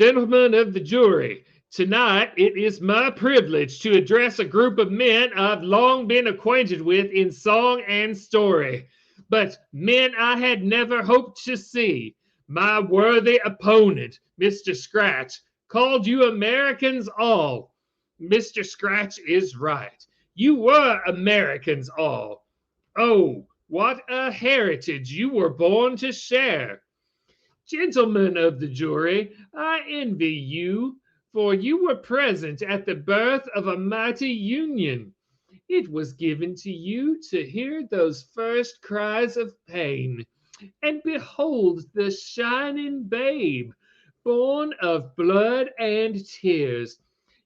Gentlemen of the jury, tonight it is my privilege to address a group of men I've long been acquainted with in song and story, but men I had never hoped to see. My worthy opponent, Mr. Scratch, called you Americans all. Mr. Scratch is right. You were Americans all. Oh, what a heritage you were born to share. Gentlemen of the jury, I envy you, for you were present at the birth of a mighty union. It was given to you to hear those first cries of pain, and behold the shining babe, born of blood and tears.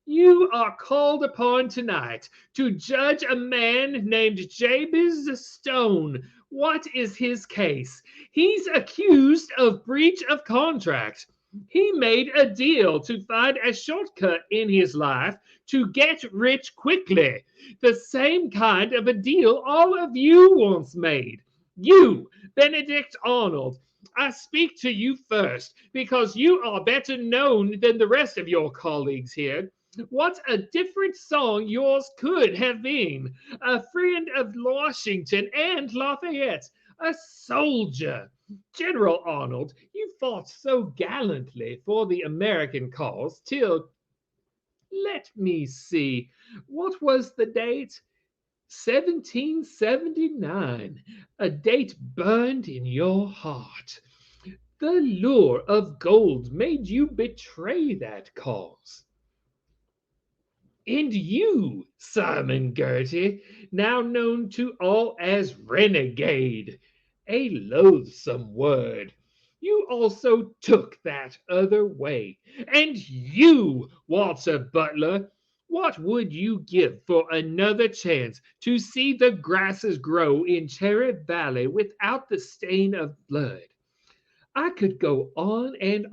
You are called upon tonight to judge a man named Jabez Stone. What is his case? He's accused of breach of contract. He made a deal to find a shortcut in his life to get rich quickly. The same kind of a deal all of you once made. You, Benedict Arnold, I speak to you first because you are better known than the rest of your colleagues here. What a different song yours could have been. A friend of Washington and Lafayette, a soldier. General Arnold, you fought so gallantly for the American cause till, let me see, what was the date? 1779, a date burned in your heart. The lure of gold made you betray that cause. And you, Simon Girty, now known to all as renegade, a loathsome word. You also took that other way. And you, Walter Butler, what would you give for another chance to see the grasses grow in Cherry Valley without the stain of blood? I could go on and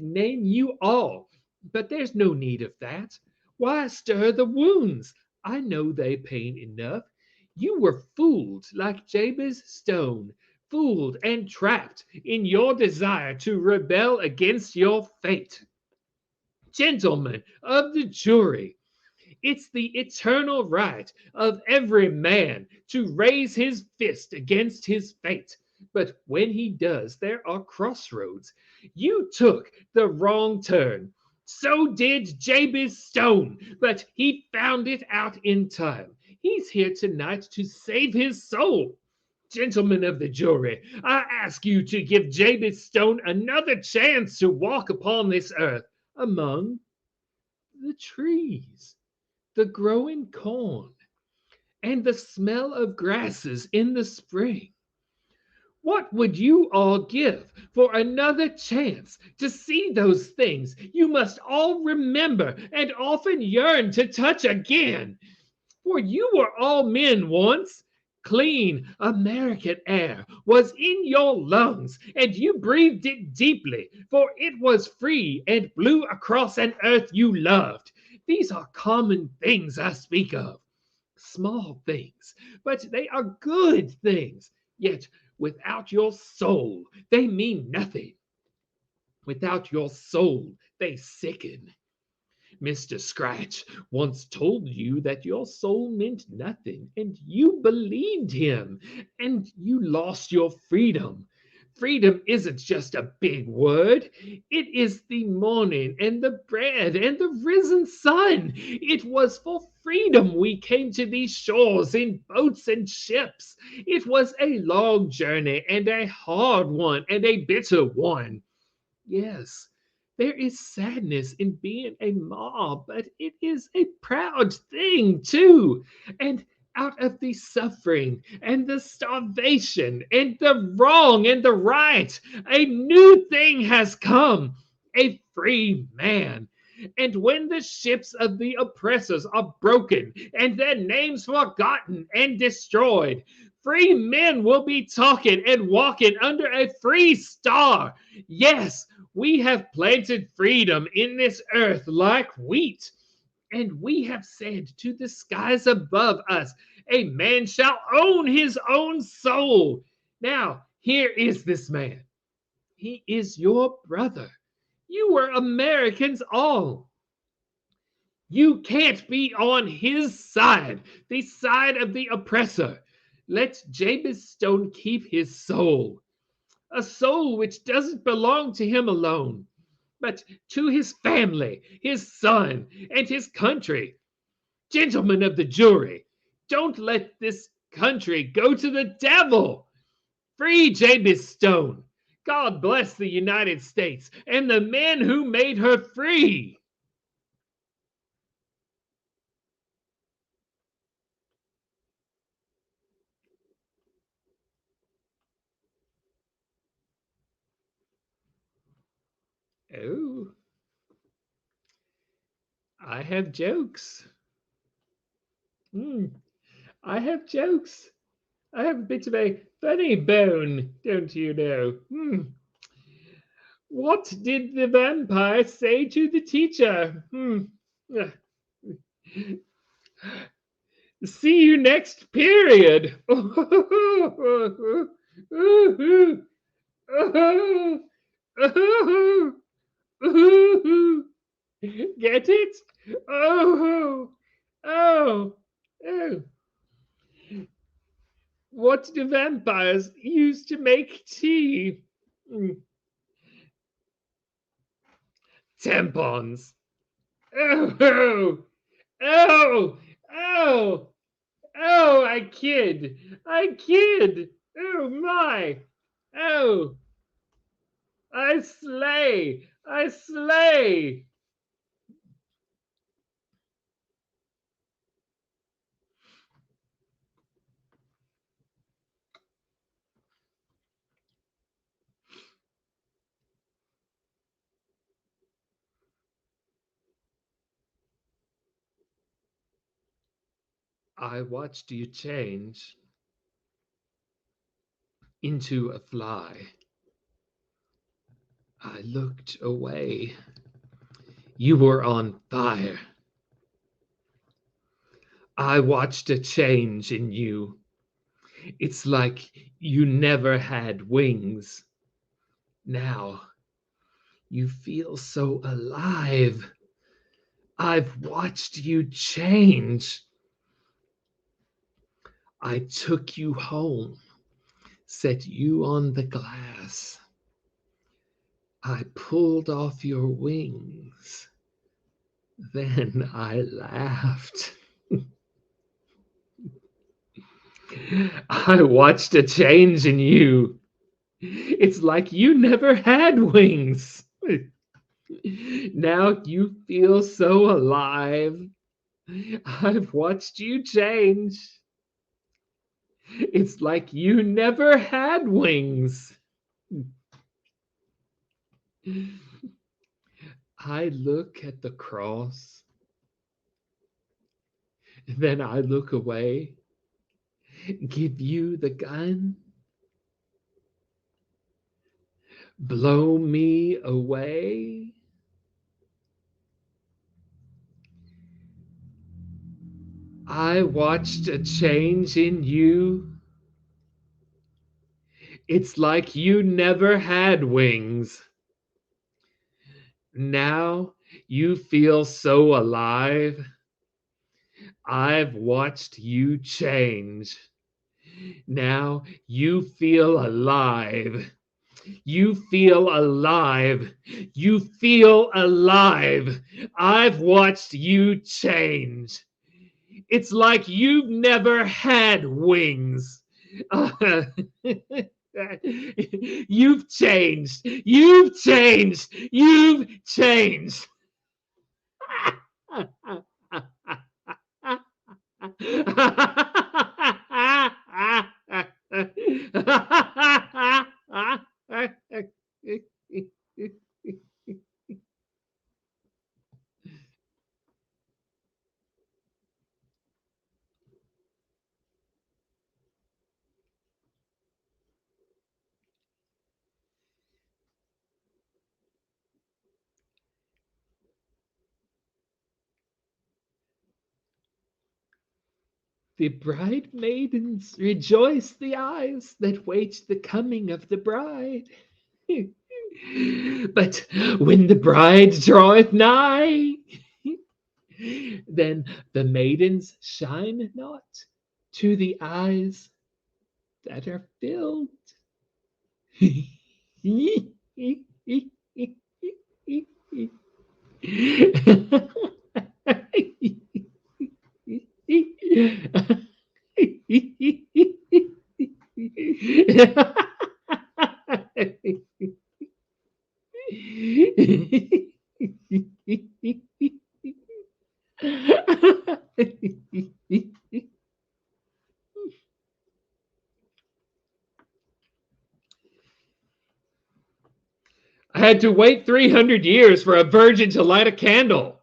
name you all, but there's no need of that. Why stir the wounds? I know they pain enough. You were fooled like Jabez Stone, fooled and trapped in your desire to rebel against your fate. Gentlemen of the jury, it's the eternal right of every man to raise his fist against his fate. But when he does, there are crossroads. You took the wrong turn. So did Jabez Stone, but he found it out in time. He's here tonight to save his soul. Gentlemen of the jury, I ask you to give Jabez Stone another chance to walk upon this earth among the trees, the growing corn, and the smell of grasses in the spring. What would you all give for another chance to see those things you must all remember and often yearn to touch again? For you were all men once. Clean American air was in your lungs, and you breathed it deeply, for it was free and blew across an earth you loved. These are common things I speak of, small things, but they are good things. Yet without your soul, they mean nothing. Without your soul, they sicken. Mr. Scratch once told you that your soul meant nothing, and you believed him, and you lost your freedom. Freedom isn't just a big word. It is the morning and the bread and the risen sun. It was for freedom we came to these shores in boats and ships. It was a long journey and a hard one and a bitter one. Yes, there is sadness in being a mob, but it is a proud thing too. And out of the suffering and the starvation and the wrong and the right, a new thing has come, a free man. And when the ships of the oppressors are broken and their names forgotten and destroyed, free men will be talking and walking under a free star. Yes, we have planted freedom in this earth like wheat. And we have said to the skies above us, a man shall own his own soul. Now, here is this man. He is your brother. You were Americans all. You can't be on his side, the side of the oppressor. Let Jabez Stone keep his soul, a soul which doesn't belong to him alone, but to his family, his son, and his country. Gentlemen of the jury, don't let this country go to the devil. Free Jabez Stone. God bless the United States and the men who made her free. Oh, I have jokes. Hmm, I have jokes. I have a bit of a funny bone, don't you know? What did the vampire say to the teacher? See you next period. Get it? Oh, oh, oh. What do vampires use to make tea? Mm, Tampons. Oh, oh, oh, oh, oh, I kid. I kid. Oh, my. Oh, I slay. I slay. I watched you change into a fly. I looked away. You were on fire. I watched a change in you. It's like you never had wings. Now you feel so alive. I've watched you change. I took you home, set you on the glass. I pulled off your wings. Then I laughed. I watched a change in you. It's like you never had wings. Now you feel so alive. I've watched you change. It's like you never had wings. I look at the cross, then I look away, give you the gun, blow me away. I watched a change in you. It's like you never had wings. Now you feel so alive. I've watched you change. Now you feel alive. You feel alive. You feel alive. I've watched you change. It's like you've never had wings. You've changed. You've changed. You've changed. The bridemaidens rejoice the eyes that wait the coming of the bride. But when the bride draweth nigh, then the maidens shine not to the eyes that are filled. I had to wait 300 years for a virgin to light a candle.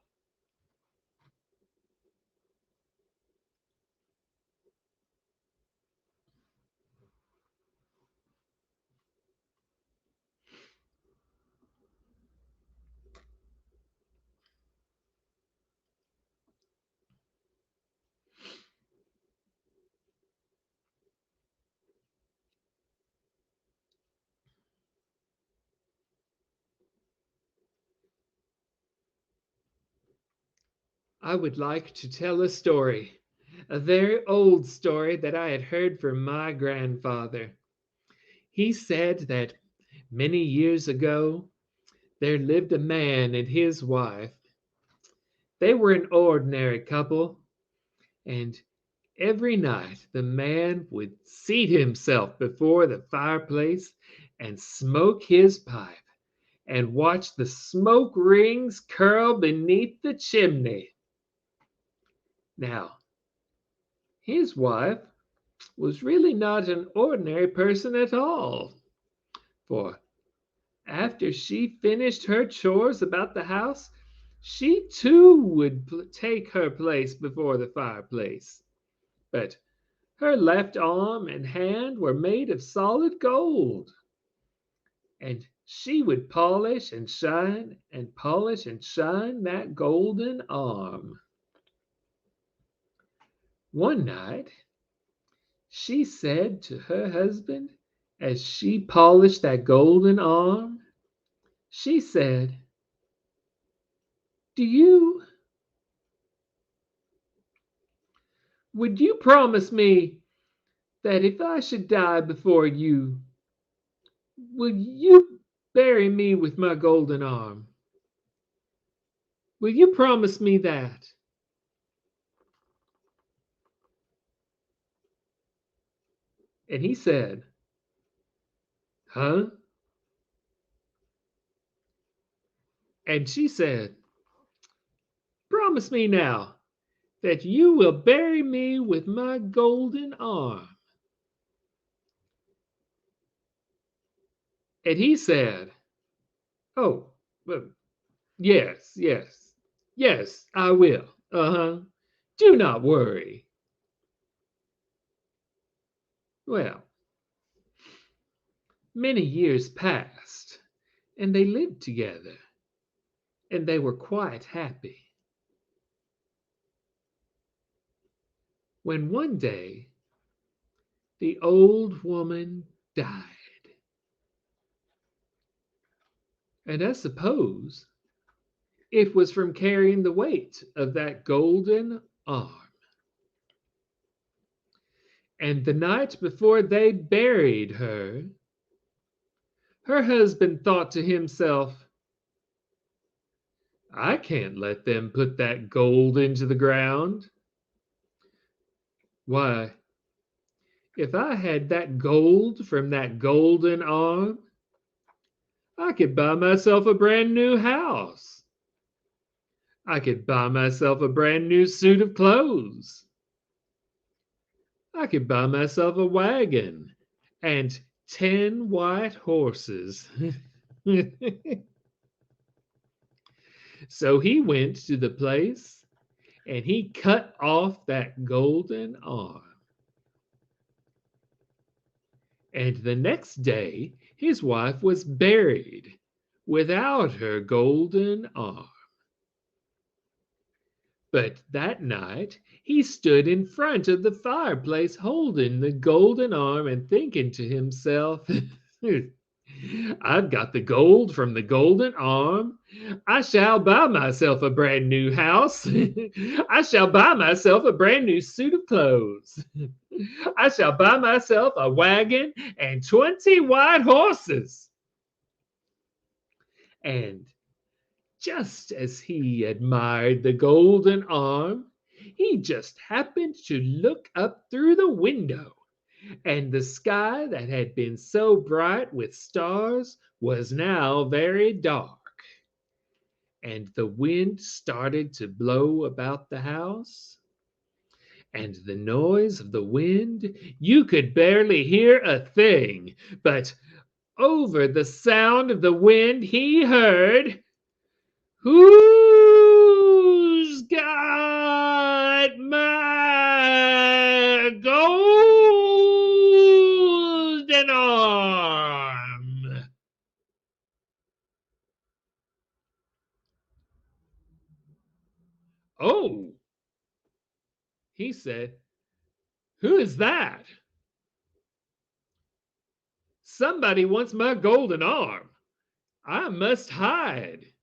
I would like to tell a story, a very old story that I had heard from my grandfather. He said that many years ago there lived a man and his wife. They were an ordinary couple, and every night the man would seat himself before the fireplace and smoke his pipe and watch the smoke rings curl beneath the chimney. Now, his wife was really not an ordinary person at all, for after she finished her chores about the house, she too would take her place before the fireplace. But her left arm and hand were made of solid gold, and she would polish and shine and polish and shine that golden arm. One night, she said to her husband, as she polished that golden arm, she said, Do you, would you promise me that if I should die before you, will you bury me with my golden arm? Will you promise me that? And he said, Huh? And she said, Promise me now that you will bury me with my golden arm. And he said, Oh, well, yes, yes, yes, I will. Uh huh. Do not worry. Well, many years passed, and they lived together, and they were quite happy. When one day the old woman died, and I suppose it was from carrying the weight of that golden arm. And the night before they buried her, her husband thought to himself, I can't let them put that gold into the ground. Why, if I had that gold from that golden arm, I could buy myself a brand new house. I could buy myself a brand new suit of clothes. I could buy myself a wagon and 10 white horses. So he went to the place and he cut off that golden arm. And the next day, his wife was buried without her golden arm. But that night, he stood in front of the fireplace holding the golden arm and thinking to himself, I've got the gold from the golden arm. I shall buy myself a brand new house. I shall buy myself a brand new suit of clothes. I shall buy myself a wagon and 20 white horses. And just as he admired the golden arm, he just happened to look up through the window, and the sky that had been so bright with stars was now very dark, and the wind started to blow about the house. And the noise of the wind, you could barely hear a thing, but over the sound of the wind he heard, "Who's got my golden arm?" "Oh," he said, "who is that? Somebody wants my golden arm. I must hide."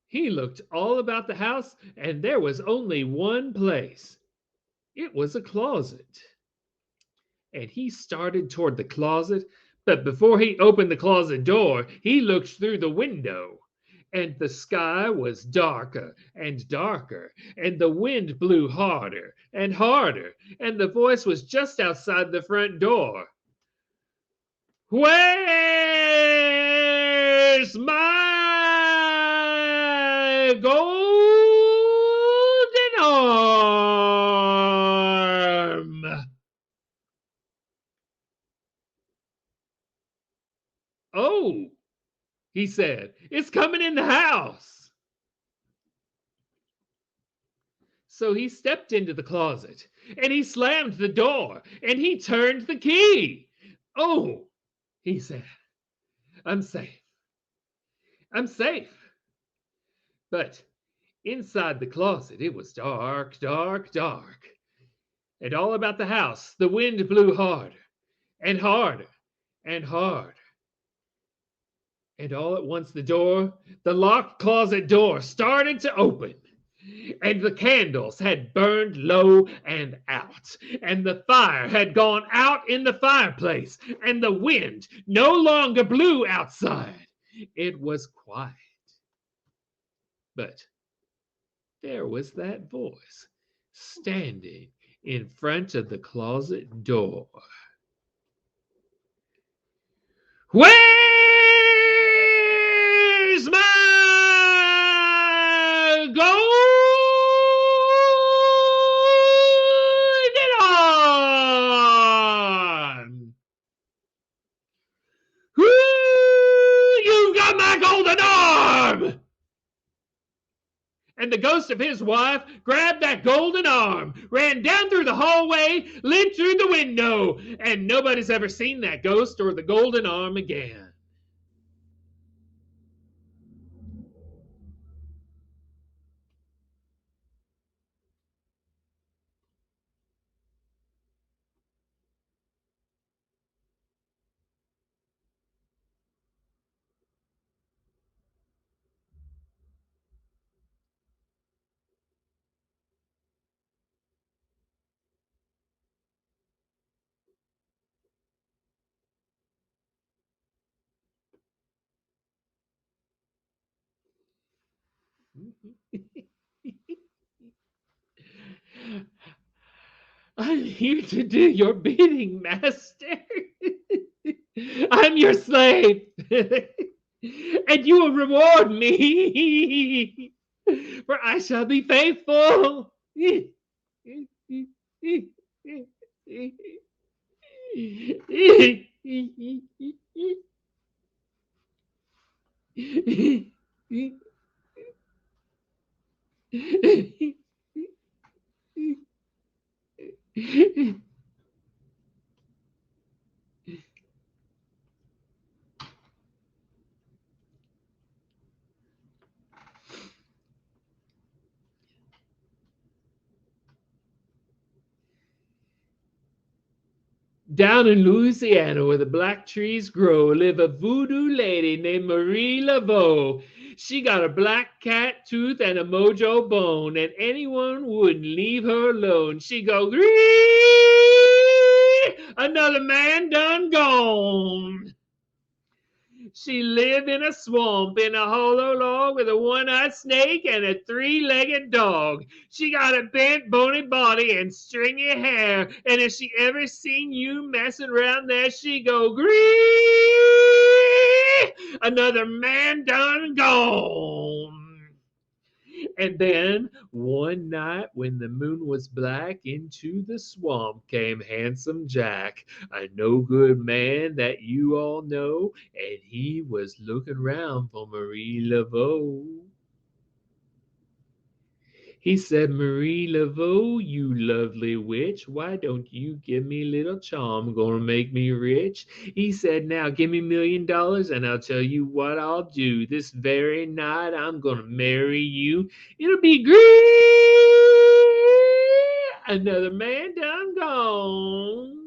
He looked all about the house, and there was only one place. It was a closet. And he started toward the closet, but before he opened the closet door, he looked through the window. And the sky was darker and darker, and the wind blew harder and harder, and the voice was just outside the front door. "Where's my golden arm?" "Oh," he said, "it's coming in the house." So he stepped into the closet, and he slammed the door, and he turned the key. "Oh," he said, "I'm safe. I'm safe." But inside the closet it was dark, dark, dark. And all about the house the wind blew harder and harder and harder. And all at once the locked closet door started to open. And the candles had burned low and out, and the fire had gone out in the fireplace, and the wind no longer blew outside. It was quiet. But there was that voice standing in front of the closet door. "Where's my golden arm? Who? You've got my golden arm!" And the ghost of his wife grabbed that golden arm, ran down through the hallway, lit through the window, and nobody's ever seen that ghost or the golden arm again. "I'm here to do your bidding, master. I'm your slave, and you will reward me, for I shall be faithful." Down in Louisiana, where the black trees grow, live a voodoo lady named Marie Laveau. She got a black cat tooth and a mojo bone, and anyone wouldn't leave her alone. She go, "Gree! Another man done gone." She lived in a swamp in a hollow log with a one-eyed snake and a three-legged dog. She got a bent, bony body and stringy hair, and if she ever seen you messing around there, she go, "Gree! Another man done gone." And then one night when the moon was black, into the swamp came Handsome Jack, a no good man that you all know, and he was looking round for Marie Laveau. He said, "Marie Laveau, you lovely witch, why don't you give me a little charm, gonna make me rich?" He said, "Now give me $1,000,000 and I'll tell you what I'll do. This very night I'm gonna marry you. It'll be great. Another man done gone."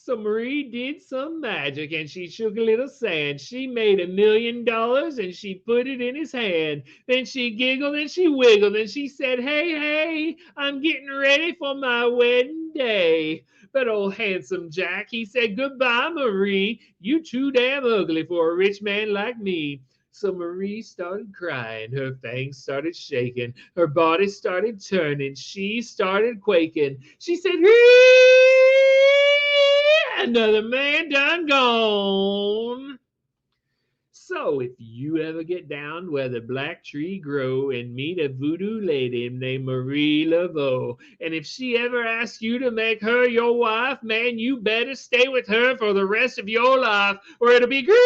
So Marie did some magic and she shook a little sand. She made $1,000,000 and she put it in his hand. Then she giggled and she wiggled and she said, "Hey, hey, I'm getting ready for my wedding day." But old Handsome Jack, he said, "Goodbye, Marie. You too damn ugly for a rich man like me." So Marie started crying, her fangs started shaking, her body started turning, she started quaking. She said, "Another man done gone." So if you ever get down where the black tree grow and meet a voodoo lady named Marie Laveau, and if she ever asks you to make her your wife, man, you better stay with her for the rest of your life, or it'll be great.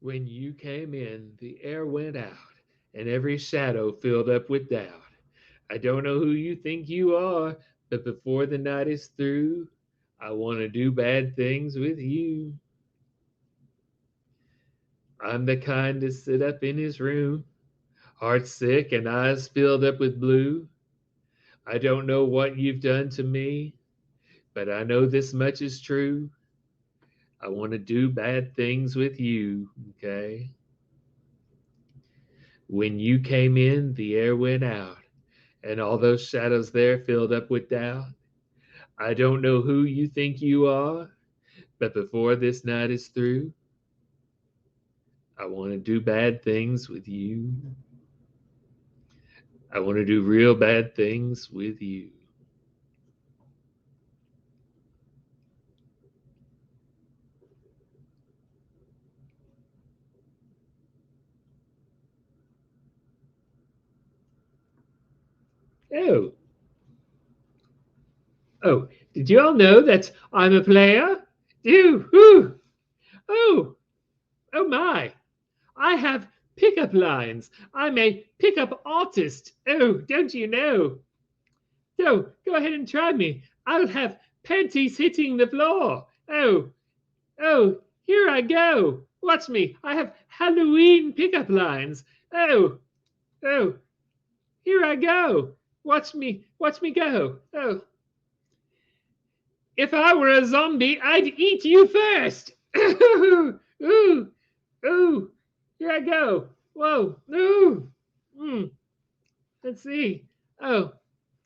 When you came in, the air went out, and every shadow filled up with doubt. I don't know who you think you are, but before the night is through, I want to do bad things with you. I'm the kind to sit up in his room, heart sick and eyes filled up with blue. I don't know what you've done to me, but I know this much is true. I want to do bad things with you, okay? When you came in, the air went out, and all those shadows there filled up with doubt. I don't know who you think you are, but before this night is through, I want to do bad things with you. I want to do real bad things with you. Oh, oh, did you all know that I'm a player? Ooh, oh, oh my. I have pickup lines. I'm a pickup artist. Oh, don't you know? So go ahead and try me. I'll have panties hitting the floor. Oh, oh, here I go. Watch me. I have Halloween pickup lines. Oh, oh, here I go. Watch me go. Oh, if I were a zombie, I'd eat you first. Ooh, ooh, ooh. Here I go. Whoa, ooh. Mm, let's see. Oh,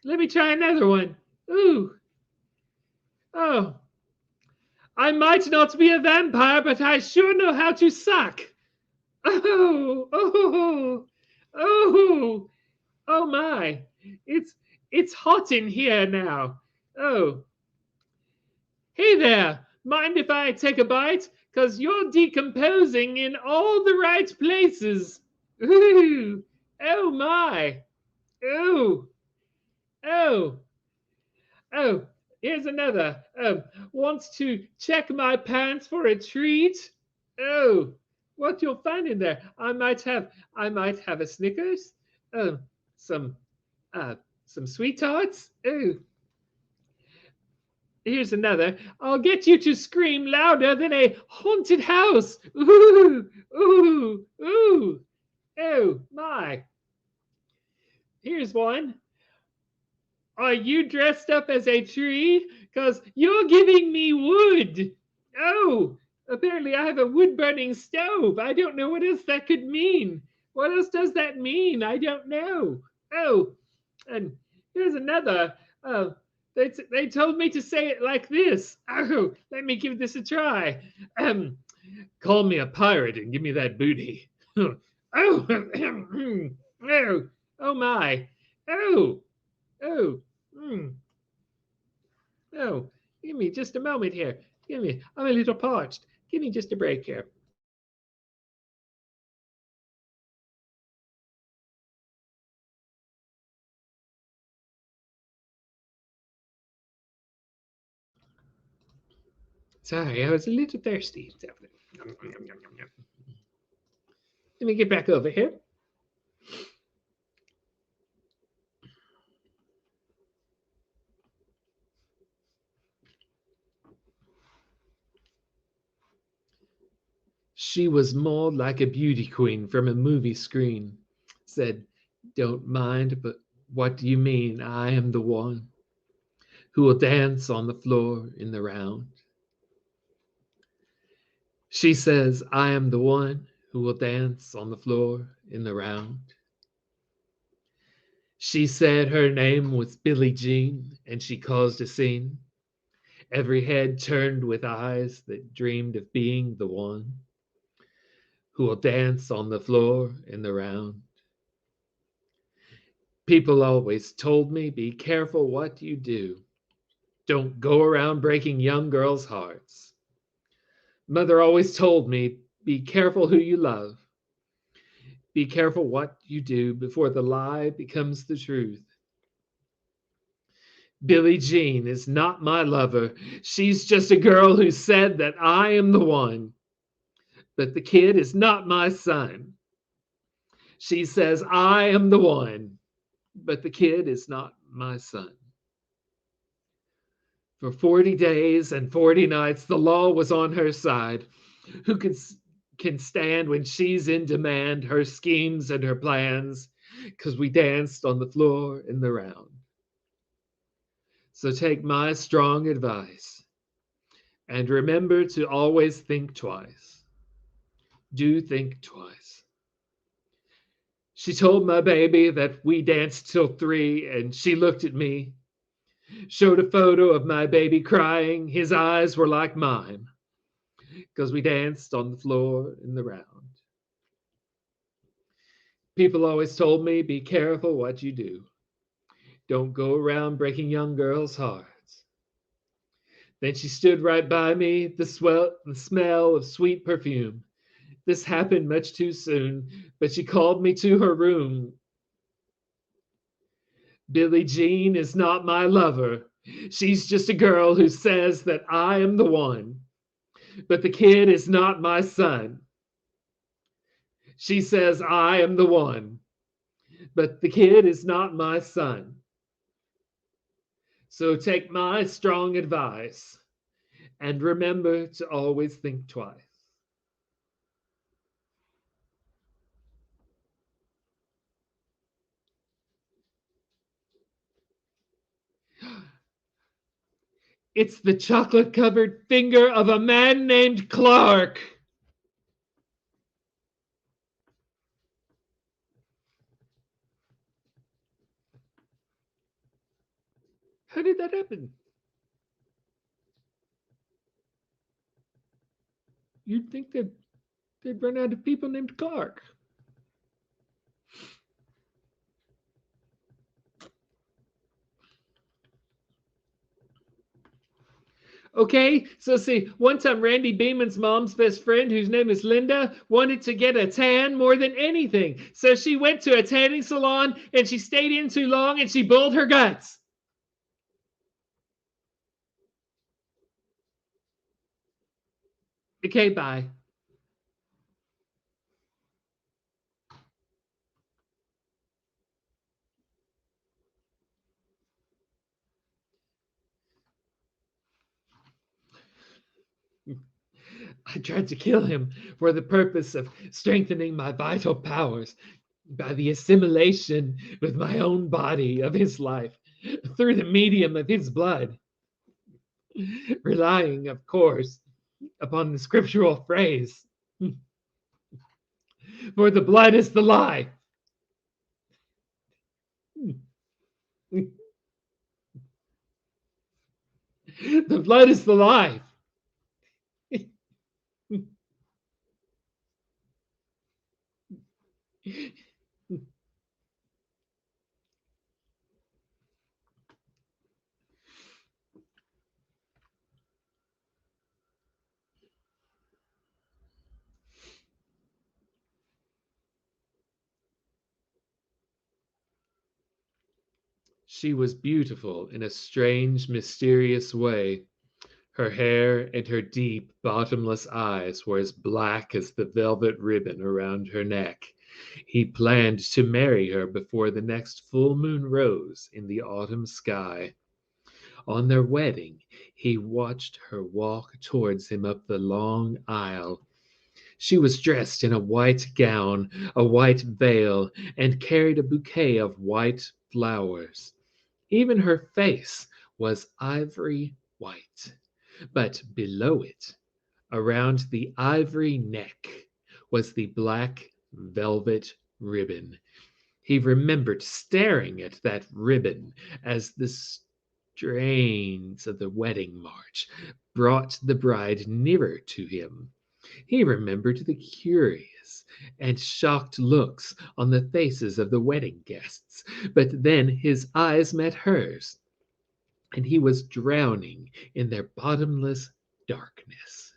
let me try another one. Ooh, oh. I might not be a vampire, but I sure know how to suck. Oh, oh, oh, oh my. It's hot in here now. Oh, hey there. Mind if I take a bite? 'Cause you're decomposing in all the right places. Ooh, oh my. Oh, oh, oh. Here's another. Wants to check my pants for a treat? Oh, what you'll find in there? I might have a Snickers. Oh, some uh, some sweet tarts. Oh, here's another. I'll get you to scream louder than a haunted house. Ooh, ooh, ooh. Oh my. Here's one. Are you dressed up as a tree? Because you're giving me wood. Oh, apparently I have a wood burning stove. I don't know what else that could mean. What else does that mean? I don't know. Oh, and here's another. They told me to say it like this. Oh, let me give this a try. Um, Call me a pirate and give me that booty. Oh, oh, oh my. Oh, oh. Mm. Oh, give me just a moment here. Give me, I'm a little parched. Give me just a break here. Sorry, I was a little thirsty. Let me get back over here. She was more like a beauty queen from a movie screen. Said, don't mind, but what do you mean? I am the one who will dance on the floor in the round. She says, I am the one who will dance on the floor in the round. She said her name was Billie Jean, and she caused a scene. Every head turned with eyes that dreamed of being the one who will dance on the floor in the round. People always told me, be careful what you do. Don't go around breaking young girls' hearts. Mother always told me, be careful who you love. Be careful what you do before the lie becomes the truth. Billie Jean is not my lover. She's just a girl who said that I am the one. But the kid is not my son. She says, I am the one. But the kid is not my son. For 40 days and 40 nights, the law was on her side. Who can stand when she's in demand, her schemes and her plans? Because we danced on the floor in the round. So take my strong advice and remember to always think twice. Do think twice. She told my baby that we danced till 3, and she looked at me, showed a photo of my baby crying. His eyes were like mine, because we danced on the floor in the round. People always told me, be careful what you do. Don't go around breaking young girls' hearts. Then she stood right by me, the smell of sweet perfume. This happened much too soon, but she called me to her room. Billie Jean is not my lover. She's just a girl who says that I am the one. But the kid is not my son. She says I am the one. But the kid is not my son. So take my strong advice and remember to always think twice. It's the chocolate covered finger of a man named Clark. How did that happen? You'd think that they'd run out of people named Clark. Okay, so see, one time Randy Beeman's mom's best friend, whose name is Linda, wanted to get a tan more than anything. So she went to a tanning salon and she stayed in too long and she bulled her guts. Okay, bye. I tried to kill him for the purpose of strengthening my vital powers by the assimilation with my own body of his life through the medium of his blood, relying, of course, upon the scriptural phrase, for the blood is the life. The blood is the life. She was beautiful in a strange, mysterious way. Her hair and her deep, bottomless eyes were as black as the velvet ribbon around her neck. He planned to marry her before the next full moon rose in the autumn sky. On their wedding, he watched her walk towards him up the long aisle. She was dressed in a white gown, a white veil, and carried a bouquet of white flowers. Even her face was ivory white, but below it, around the ivory neck, was the black velvet ribbon. He remembered staring at that ribbon as the strains of the wedding march brought the bride nearer to him. He remembered the curious and shocked looks on the faces of the wedding guests, but then his eyes met hers, and he was drowning in their bottomless darkness.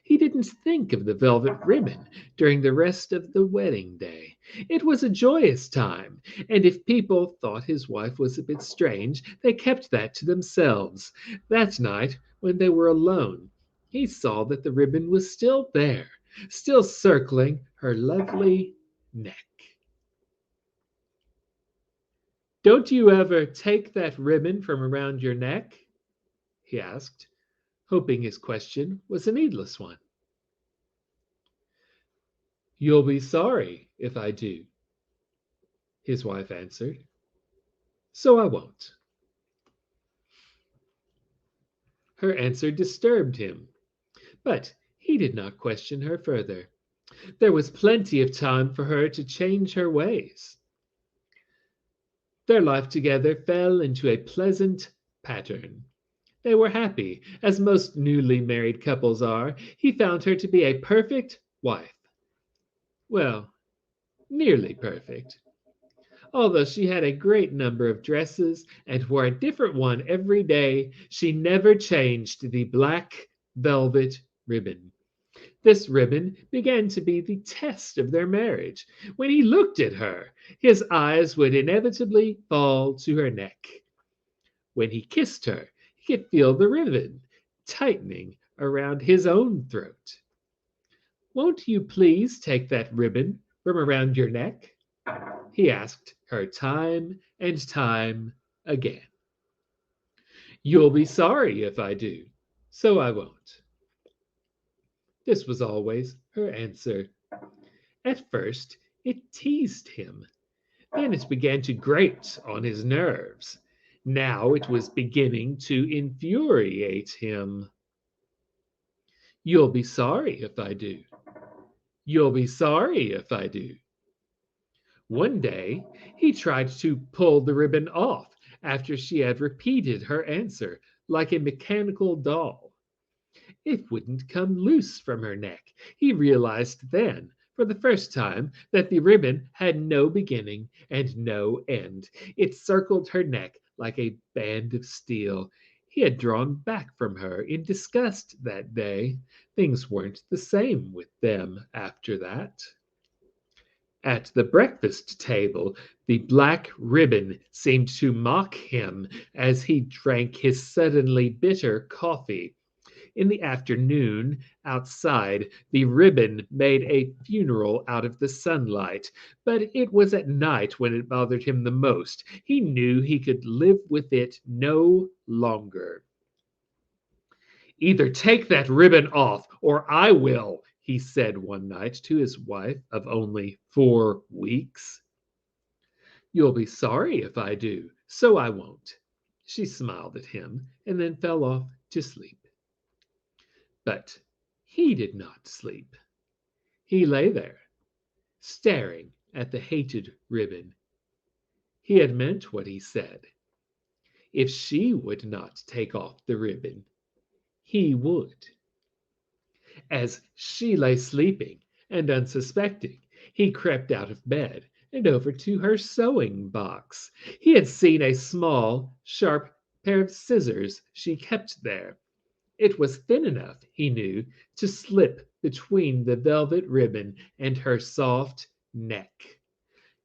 He didn't think of the velvet ribbon during the rest of the wedding day. It was a joyous time, and if people thought his wife was a bit strange, they kept that to themselves. That night, when they were alone, he saw that the ribbon was still there, still circling her lovely neck. "Don't you ever take that ribbon from around your neck?" he asked, hoping his question was a needless one. "You'll be sorry if I do," his wife answered. "So I won't." Her answer disturbed him, but he did not question her further. There was plenty of time for her to change her ways. Their life together fell into a pleasant pattern. They were happy, as most newly married couples are. He found her to be a perfect wife. Well, nearly perfect. Although she had a great number of dresses and wore a different one every day, she never changed the black velvet ribbon. This ribbon began to be the test of their marriage. When he looked at her, his eyes would inevitably fall to her neck. When he kissed her, he could feel the ribbon tightening around his own throat. "Won't you please take that ribbon from around your neck?" he asked her time and time again. "You'll be sorry if I do, so I won't." This was always her answer. At first, it teased him. Then it began to grate on his nerves. Now it was beginning to infuriate him. "You'll be sorry if I do. You'll be sorry if I do." One day, he tried to pull the ribbon off after she had repeated her answer like a mechanical doll. It wouldn't come loose from her neck. He realized then, for the first time, that the ribbon had no beginning and no end. It circled her neck like a band of steel. He had drawn back from her in disgust that day. Things weren't the same with them after that. At the breakfast table, the black ribbon seemed to mock him as he drank his suddenly bitter coffee. In the afternoon, outside, the ribbon made a funeral out of the sunlight, but it was at night when it bothered him the most. He knew he could live with it no longer. Either take that ribbon off, or I will, he said one night to his wife of only 4 weeks. You'll be sorry if I do, so I won't. She smiled at him and then fell off to sleep. But he did not sleep. He lay there, staring at the hated ribbon. He had meant what he said. If she would not take off the ribbon, he would. As she lay sleeping and unsuspecting, he crept out of bed and over to her sewing box. He had seen a small, sharp pair of scissors she kept there. It was thin enough, he knew, to slip between the velvet ribbon and her soft neck.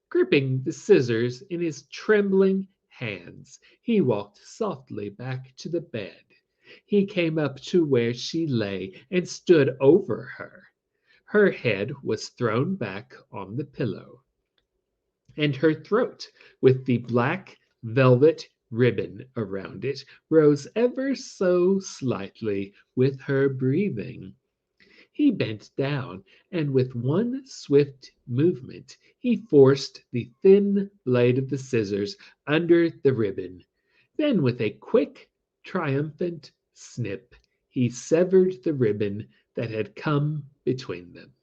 Gripping the scissors in his trembling hands, he walked softly back to the bed. He came up to where she lay and stood over her. Her head was thrown back on the pillow, and her throat, with the black velvet ribbon around it, rose ever so slightly with her breathing. He bent down, and with one swift movement he forced the thin blade of the scissors under the ribbon. Then, with a quick, triumphant snip, he severed the ribbon that had come between them.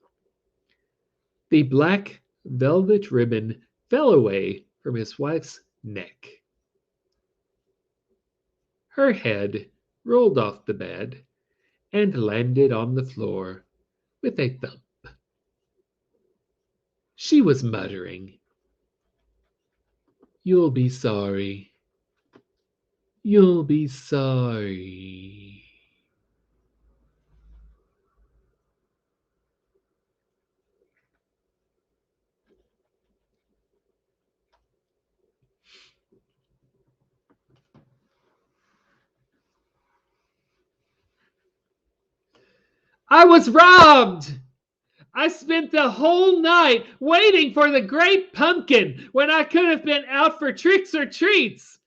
The black velvet ribbon fell away from his wife's neck. Her head rolled off the bed and landed on the floor with a thump. She was muttering, "You'll be sorry. You'll be sorry." I was robbed! I spent the whole night waiting for the great pumpkin when I could have been out for tricks or treats.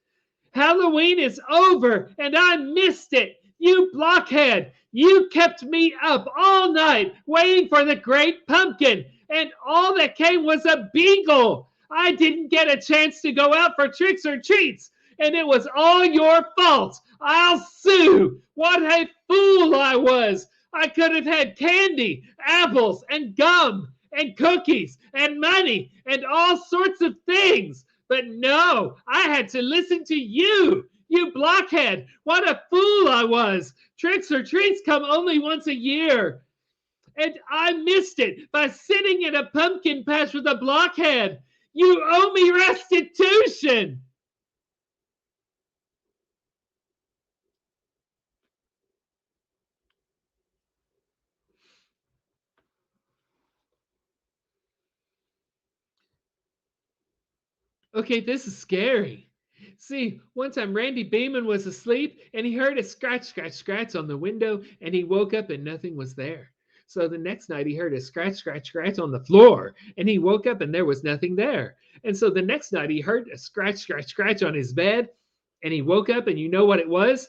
Halloween is over and I missed it. You blockhead! You kept me up all night waiting for the great pumpkin, and all that came was a beagle. I didn't get a chance to go out for tricks or treats, and it was all your fault. I'll sue. What a fool I was. I could have had candy, apples, and gum, and cookies, and money, and all sorts of things. But no, I had to listen to you. You blockhead. What a fool I was. Tricks or treats come only once a year. And I missed it by sitting in a pumpkin patch with a blockhead. You owe me restitution. Okay, this is scary. See, one time Randy Beeman was asleep and he heard a scratch, scratch, scratch on the window and he woke up and nothing was there. So the next night he heard a scratch, scratch, scratch on the floor and he woke up and there was nothing there. And so the next night he heard a scratch, scratch, scratch on his bed and he woke up and you know what it was?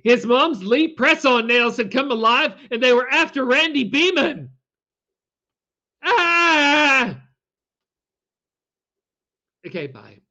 His mom's Lee press on nails had come alive and they were after Randy Beeman. Ah! Okay, bye.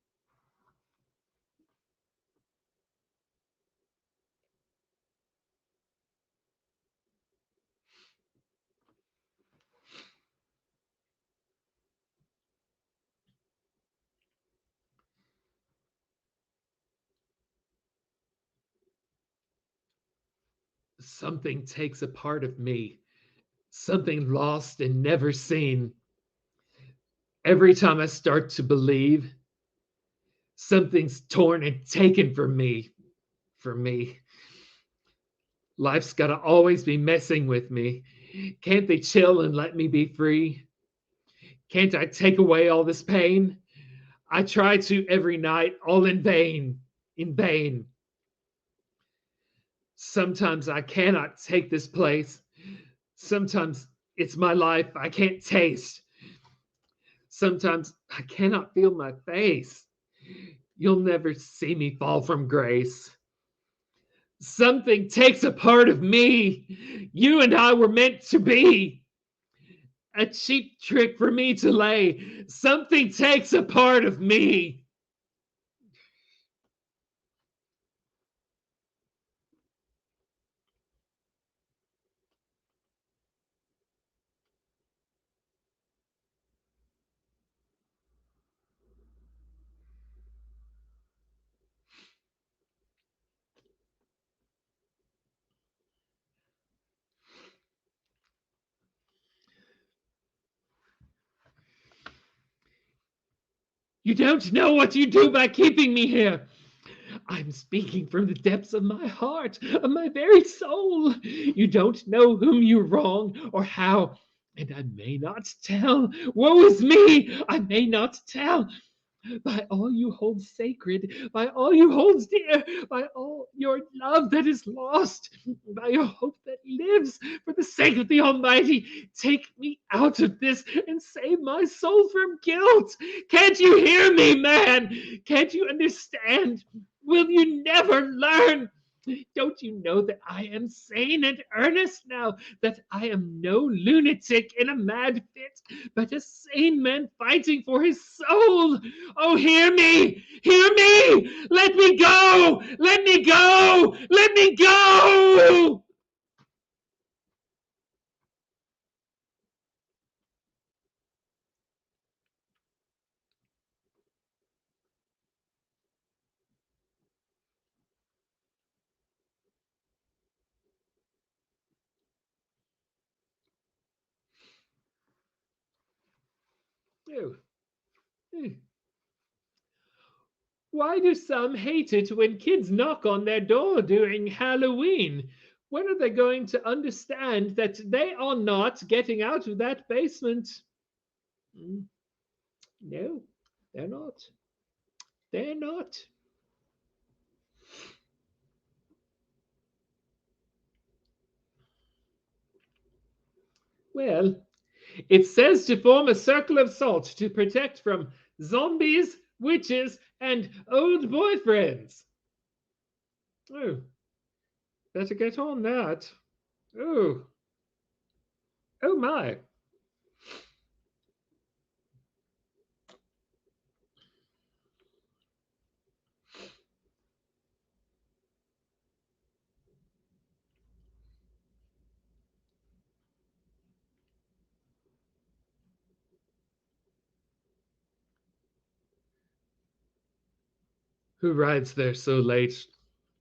Something takes a part of me, something lost and never seen. Every time I start to believe, something's torn and taken from me. From me. Life's got to always be messing with me. Can't they chill and let me be free? Can't I take away all this pain? I try to every night, all in vain, in vain. Sometimes I cannot take this place. Sometimes it's my life I can't taste. Sometimes I cannot feel my face. You'll never see me fall from grace. Something takes a part of me. You and I were meant to be. A cheap trick for me to lay. Something takes a part of me. You don't know what you do by keeping me here. I'm speaking from the depths of my heart, of my very soul. You don't know whom you wrong or how, and I may not tell. Woe is me! I may not tell. By all you hold sacred, by all you hold dear, by all your love that is lost, by your hope that lives, for the sake of the Almighty, take me out of this and save my soul from guilt. Can't you hear me, man? Can't you understand? Will you never learn? Don't you know that I am sane and earnest now, that I am no lunatic in a mad fit, but a sane man fighting for his soul? Oh, hear me! Hear me! Let me go! Let me go! Let me go! Oh, hmm. Why do some hate it when kids knock on their door during Halloween? When are they going to understand that they are not getting out of that basement? Hmm, no, they're not. They're not. Well, it says to form a circle of salt to protect from zombies, witches, and old boyfriends. Oh, better get on that. Oh, oh my. Who rides there so late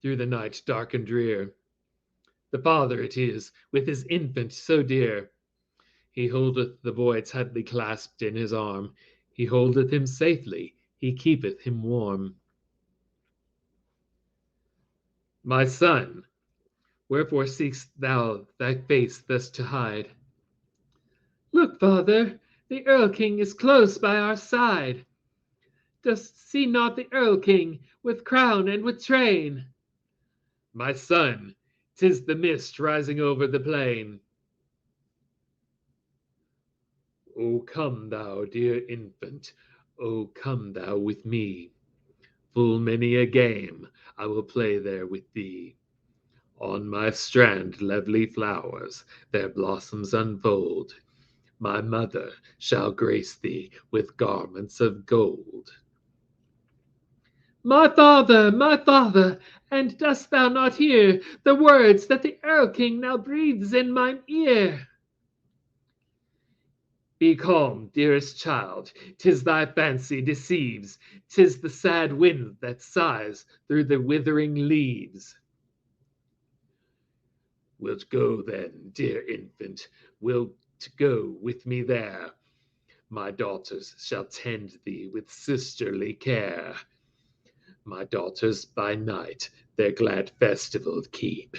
through the night dark and drear? The father it is, with his infant so dear. He holdeth the boy tightly clasped in his arm. He holdeth him safely, he keepeth him warm. My son, wherefore seek'st thou thy face thus to hide? Look, father, the Earl King is close by our side. Dost see not the Earl King with crown and with train? My son, 'tis the mist rising over the plain. O come thou, dear infant, O come thou with me. Full many a game I will play there with thee. On my strand lovely flowers their blossoms unfold. My mother shall grace thee with garments of gold. My father, and dost thou not hear the words that the Earl King now breathes in mine ear? Be calm, dearest child, 'tis thy fancy deceives, 'tis the sad wind that sighs through the withering leaves. Wilt go then, dear infant, wilt go with me there? My daughters shall tend thee with sisterly care. My daughters by night their glad festival keep.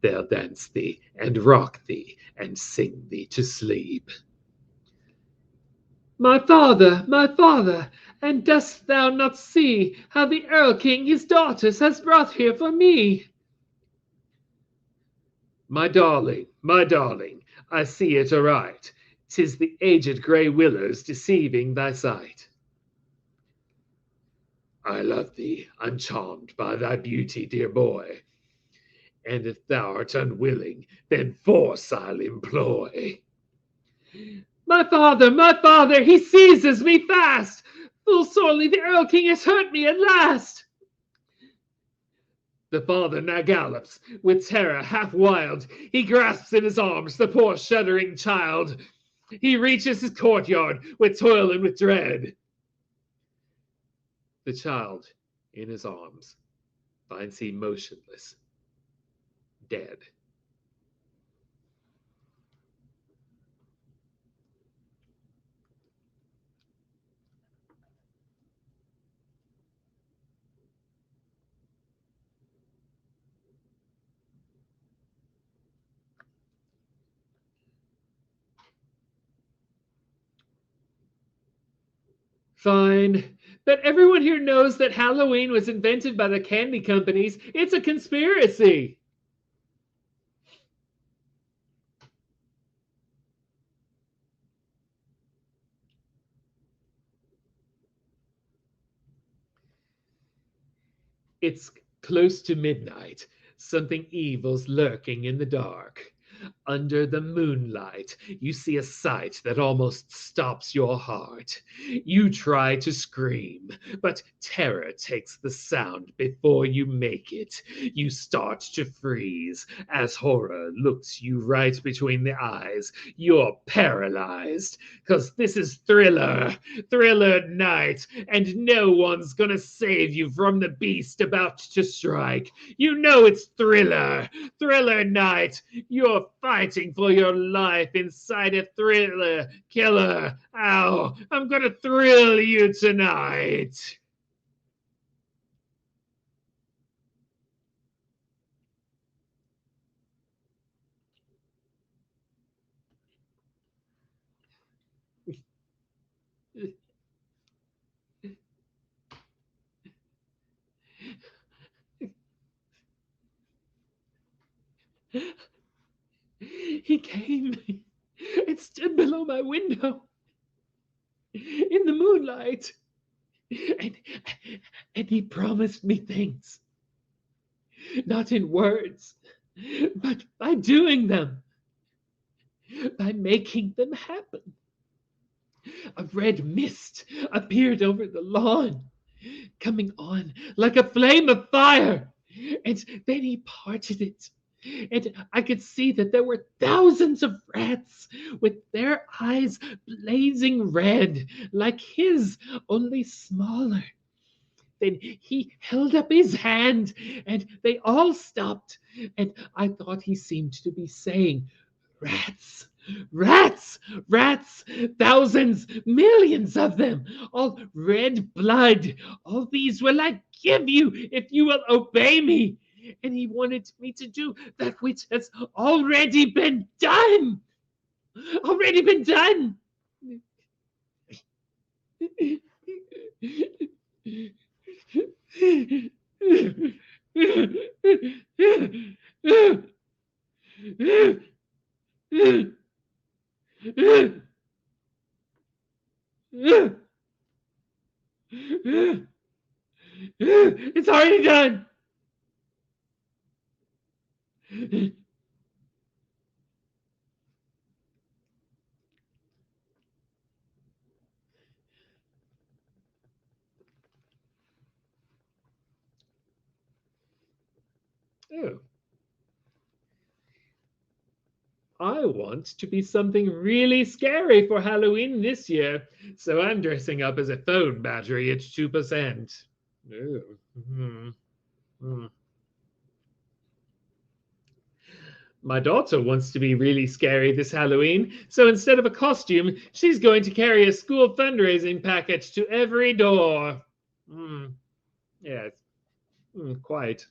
They'll dance thee and rock thee and sing thee to sleep. My father, and dost thou not see how the Earl King his daughters has brought here for me? My darling, I see it aright. 'Tis the aged grey willows deceiving thy sight. I love thee, I'm charmed by thy beauty, dear boy. And if thou art unwilling, then force I'll employ. My father, he seizes me fast! Full sorely the Earl King has hurt me at last! The father now gallops, with terror half wild. He grasps in his arms the poor shuddering child. He reaches his courtyard with toil and with dread. The child, in his arms, finds he motionless, dead. Fine. But everyone here knows that Halloween was invented by the candy companies. It's a conspiracy. It's close to midnight. Something evil's lurking in the dark. Under the moonlight, you see a sight that almost stops your heart. You try to scream, but terror takes the sound before you make it. You start to freeze as horror looks you right between the eyes. You're paralyzed, 'cause this is Thriller night, and no one's gonna save you from the beast about to strike. You know it's Thriller night. You're fighting for your life inside a thriller killer. Ow, I'm gonna thrill you tonight. He came and stood below my window in the moonlight, and, and he promised me things, not in words, but by doing them, by making them happen. A red mist appeared over the lawn, coming on like a flame of fire, and then he parted it. And I could see that there were thousands of rats with their eyes blazing red, like his, only smaller. Then he held up his hand, and they all stopped. And I thought he seemed to be saying, "Rats, rats, rats, thousands, millions of them, all red blood. All these will I give you if you will obey me." And he wanted me to do that which has already been done. Already been done. It's already done. Oh, I want to be something really scary for Halloween this year, so I'm dressing up as a phone battery at 2%. Oh. Hmm. Hmm. My daughter wants to be really scary this Halloween, so instead of a costume, she's going to carry a school fundraising package to every door. Mm, yes, quite.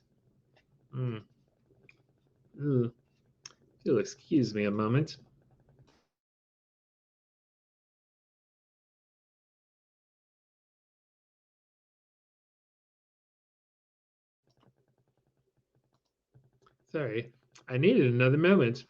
Mm, mm. If you'll excuse me a moment. Sorry, I needed another moment.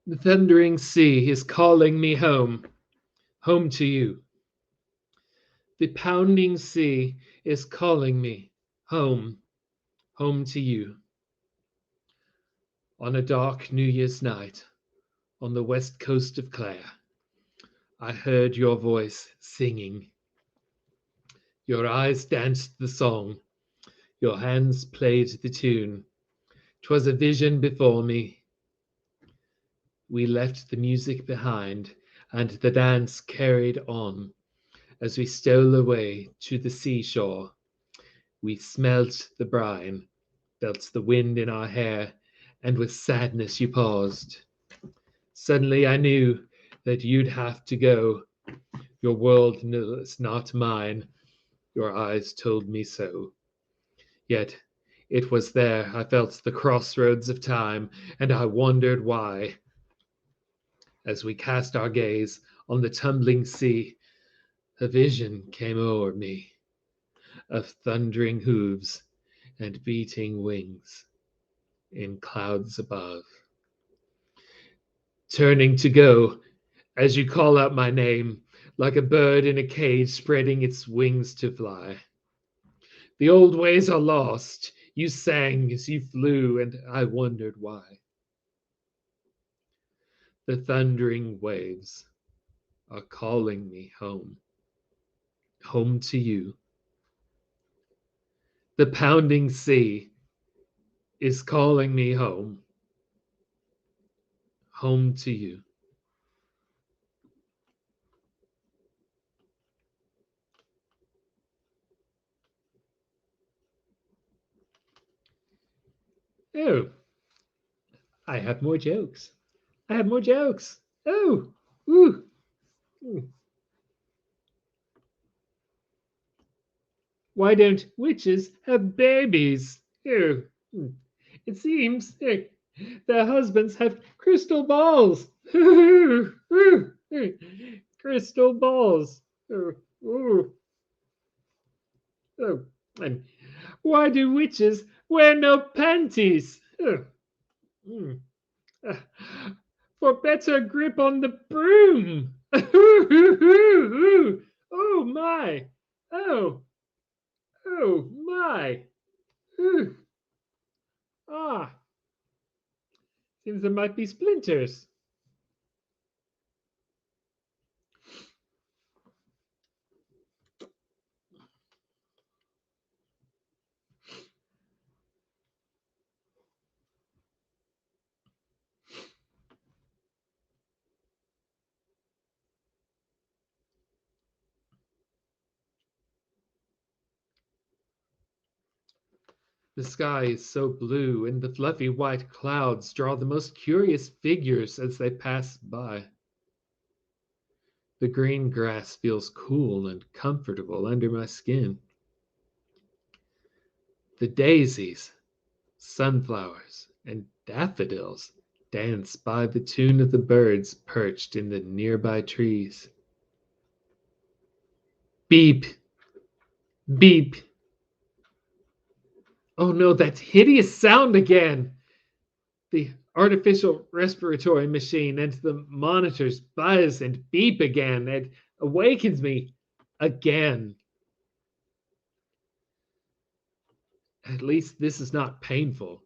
The thundering sea is calling me home, home to you. The pounding sea is calling me home, home to you. On a dark New Year's night, on the west coast of Clare, I heard your voice singing. Your eyes danced the song, your hands played the tune. 'Twas a vision before me. We left the music behind, and the dance carried on. As we stole away to the seashore, we smelt the brine, felt the wind in our hair, and with sadness you paused. Suddenly I knew that you'd have to go. Your world is not mine. Your eyes told me so. Yet it was there I felt the crossroads of time, and I wondered why. As we cast our gaze on the tumbling sea, a vision came o'er me of thundering hooves and beating wings in clouds above. Turning to go, as you call out my name, like a bird in a cage spreading its wings to fly. The old ways are lost, you sang as you flew, and I wondered why. The thundering waves are calling me home, home to you. The pounding sea is calling me home, home to you. Oh, I have more jokes. I have more jokes. Oh, ooh. Ooh. Why don't witches have babies? Oh, it seems their husbands have crystal balls. Crystal balls. Oh, oh, oh. And why do witches wear no panties? Oh, mm. Uh, for better grip on the broom. Oh my. Oh, oh my. Ah, seems there might be splinters. The sky is so blue, and the fluffy white clouds draw the most curious figures as they pass by. The green grass feels cool and comfortable under my skin. The daisies, sunflowers, and daffodils dance by the tune of the birds perched in the nearby trees. Beep, beep. Oh no, that hideous sound again! The artificial respiratory machine and the monitors buzz and beep again. It awakens me again. At least this is not painful.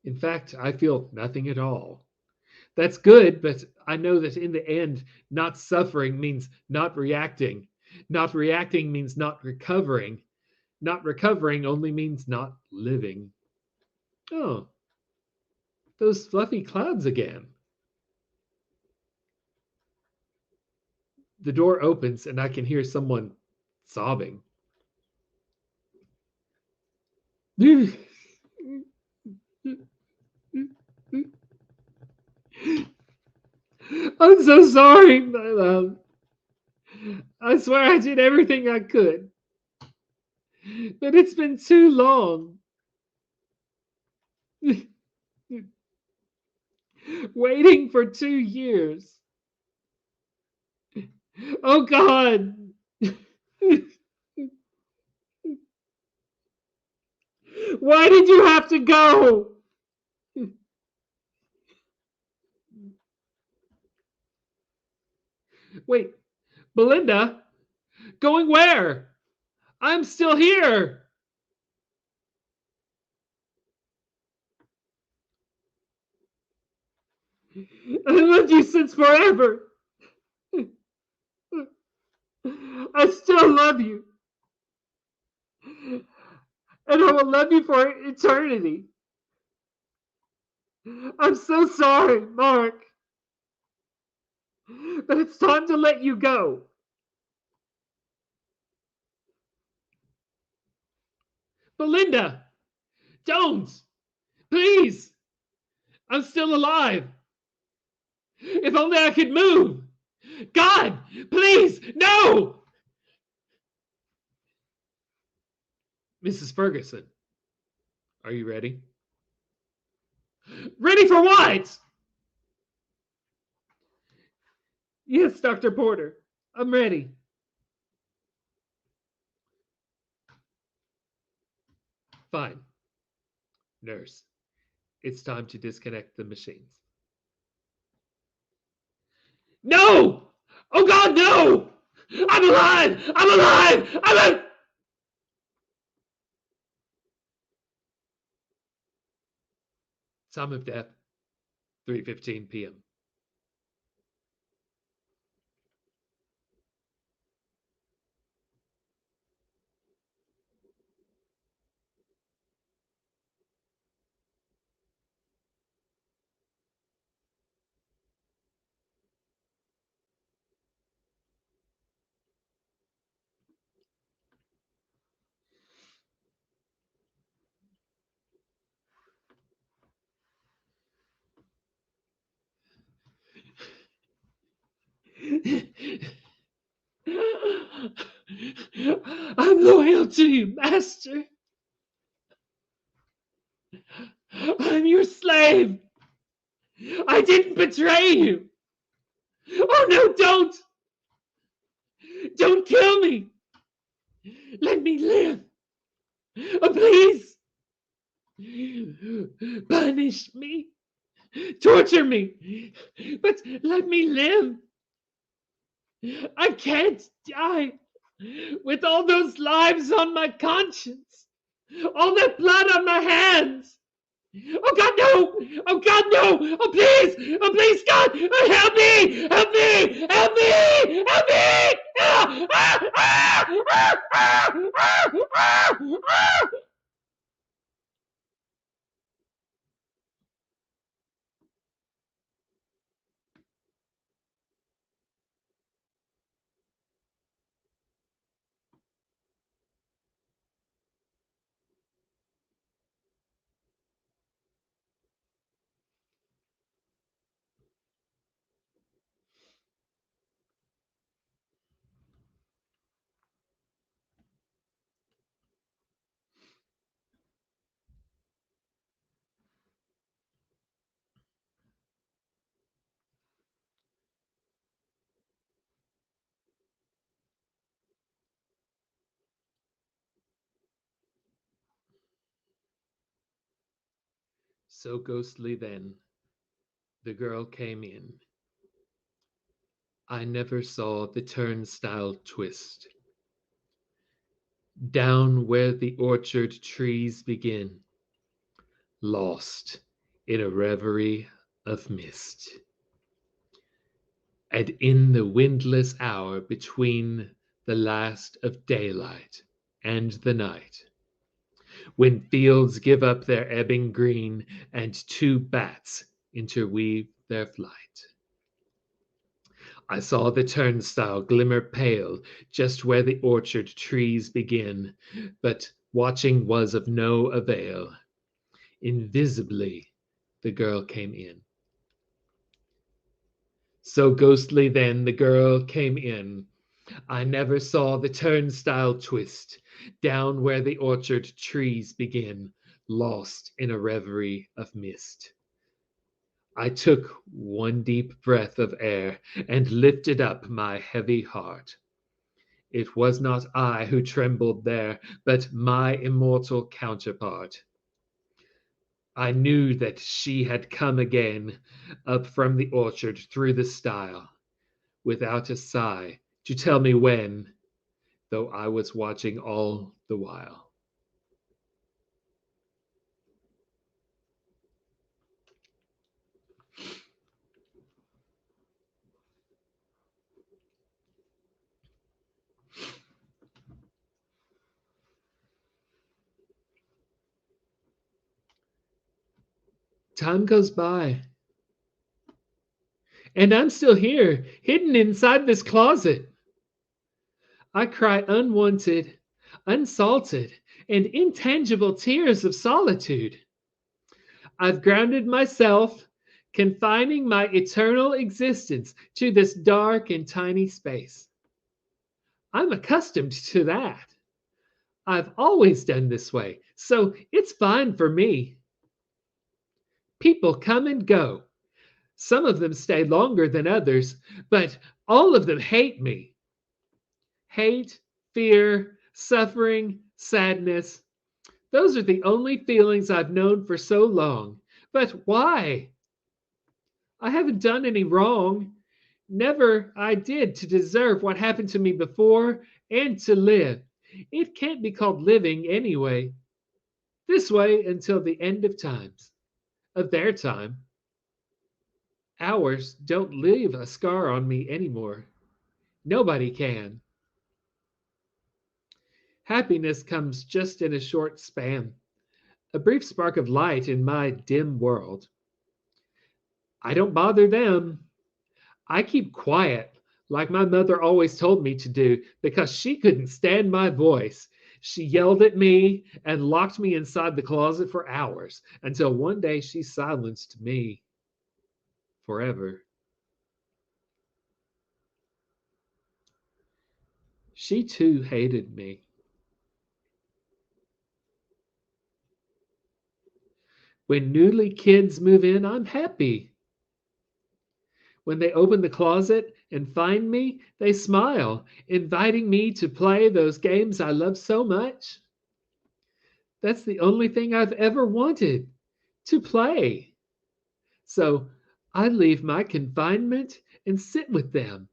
In fact, I feel nothing at all. That's good, but I know that in the end, not suffering means not reacting. Not reacting means not recovering. Not recovering only means not living. Oh, those fluffy clouds again. The door opens and I can hear someone sobbing. I'm so sorry, my love. I swear I did everything I could. But it's been too long. Waiting for 2 years. Oh, God. Why did you have to go? Wait, Belinda? Going where? I'm still here. I loved you since forever. I still love you. And I will love you for eternity. I'm so sorry, Mark. But it's time to let you go. Belinda, don't. Please. I'm still alive. If only I could move. God, please, no! Mrs. Ferguson, are you ready? Ready for what? Yes, Dr. Porter, I'm ready. Fine. Nurse, it's time to disconnect the machines. No! Oh God, no! I'm alive! I'm alive! I'm alive! Time of death, 3:15 p.m. I'm loyal to you, Master. I'm your slave. I didn't betray you. Oh no, don't! Don't kill me! Let me live! Oh, please! Punish me! Torture me! But let me live! I can't die with all those lives on my conscience! All that blood on my hands! Oh God, no! Oh God, no! Oh please! Oh please, God! Oh, help me! Help me! Help me! Help me! Ah! Ah! Ah! Ah! Ah! Ah! Ah! Ah! So ghostly then, the girl came in. I never saw the turnstile twist. Down where the orchard trees begin, lost in a reverie of mist. And in the windless hour between the last of daylight and the night, when fields give up their ebbing green and two bats interweave their flight, I saw the turnstile glimmer pale just where the orchard trees begin, but watching was of no avail. Invisibly, the girl came in. So ghostly then the girl came in. I never saw the turnstile twist down where the orchard trees begin, lost in a reverie of mist. I took one deep breath of air and lifted up my heavy heart. It was not I who trembled there, but my immortal counterpart. I knew that she had come again, up from the orchard through the stile, without a sigh to tell me when, though I was watching all the while. Time goes by, and I'm still here, hidden inside this closet. I cry unwanted, unsalted, and intangible tears of solitude. I've grounded myself, confining my eternal existence to this dark and tiny space. I'm accustomed to that. I've always done this way, so it's fine for me. People come and go. Some of them stay longer than others, but all of them hate me. Hate, fear, suffering, sadness. Those are the only feelings I've known for so long. But why? I haven't done any wrong. Never I did to deserve what happened to me before and to live. It can't be called living anyway. This way until the end of times, of their time. Ours don't leave a scar on me anymore. Nobody can. Happiness comes just in a short span, a brief spark of light in my dim world. I don't bother them. I keep quiet, like my mother always told me to do, because she couldn't stand my voice. She yelled at me and locked me inside the closet for hours until one day she silenced me forever. She too hated me. When newly kids move in, I'm happy. When they open the closet and find me, they smile, inviting me to play those games I love so much. That's the only thing I've ever wanted to play. So I leave my confinement and sit with them.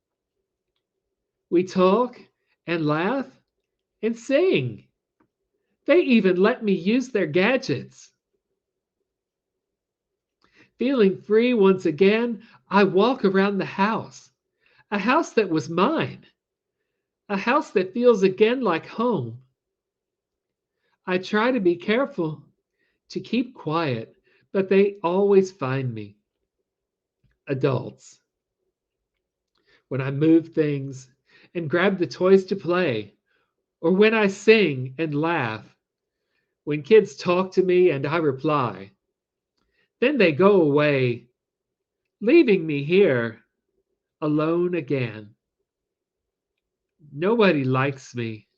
We talk and laugh and sing. They even let me use their gadgets. Feeling free once again, I walk around the house, a house that was mine, a house that feels again like home. I try to be careful, to keep quiet, but they always find me. Adults. When I move things and grab the toys to play, or when I sing and laugh, when kids talk to me and I reply, then they go away, leaving me here alone again. Nobody likes me.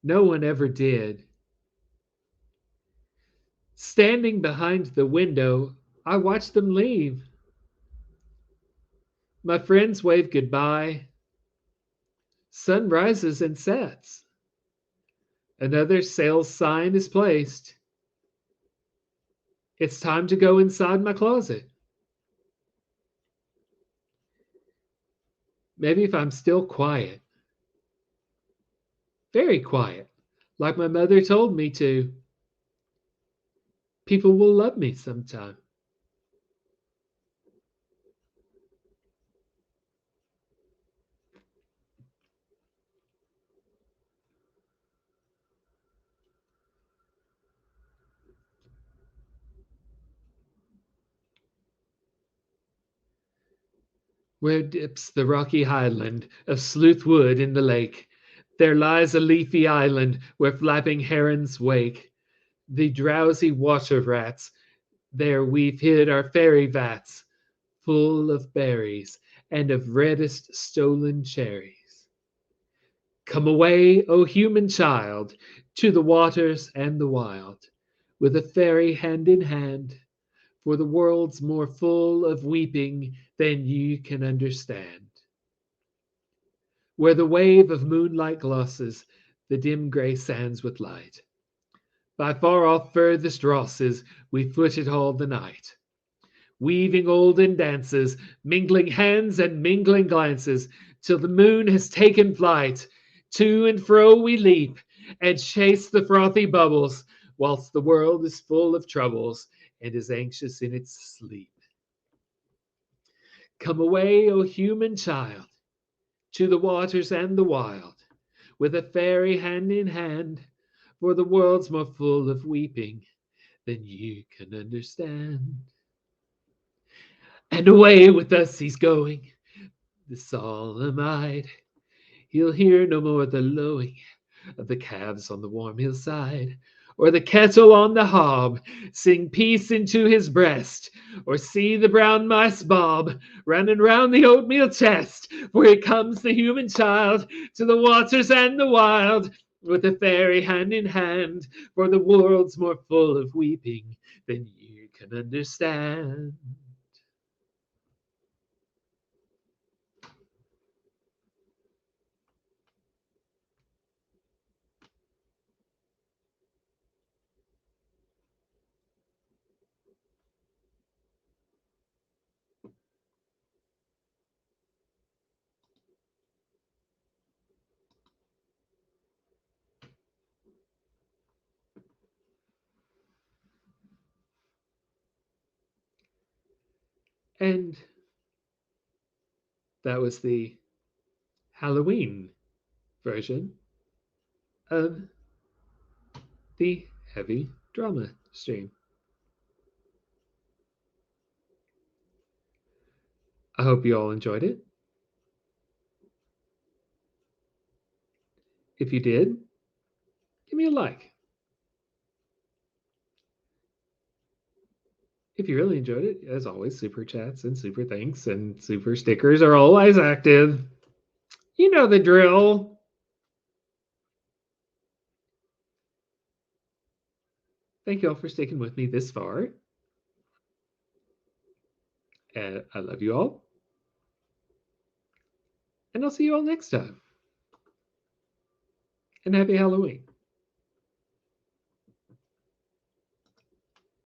No one ever did. Standing behind the window, I watch them leave. My friends wave goodbye. Sun rises and sets. Another sales sign is placed. It's time to go inside my closet. Maybe if I'm still quiet, very quiet, like my mother told me to, people will love me sometime. Where dips the rocky highland of Sleuth Wood in the lake, there lies a leafy island where flapping herons wake. The drowsy water rats, there we've hid our fairy vats, full of berries and of reddest stolen cherries. Come away, O human child, to the waters and the wild, with a fairy hand in hand, for the world's more full of weeping than you can understand. Where the wave of moonlight glosses the dim gray sands with light, by far off furthest Rosses we footed all the night. weaving olden dances, mingling hands and mingling glances, till the moon has taken flight. To and fro we leap and chase the frothy bubbles, whilst the world is full of troubles and is anxious in its sleep. Come away, O human child, to the waters and the wild, with a fairy hand in hand, for the world's more full of weeping than you can understand. And away with us he's going, the solemn eyed. He'll hear no more the lowing of the calves on the warm hillside, or the kettle on the hob sing peace into his breast, or see the brown mice bob running round the oatmeal chest. For here comes the human child to the waters and the wild, with a fairy hand in hand, for the world's more full of weeping than you can understand. And that was the Halloween version of the heavy drama stream. I hope you all enjoyed it. If you did, give me a like. If you really enjoyed it, as always, super chats and super thanks and super stickers are always active. You know the drill. Thank you all for sticking with me this far. I love you all. And I'll see you all next time. And happy Halloween.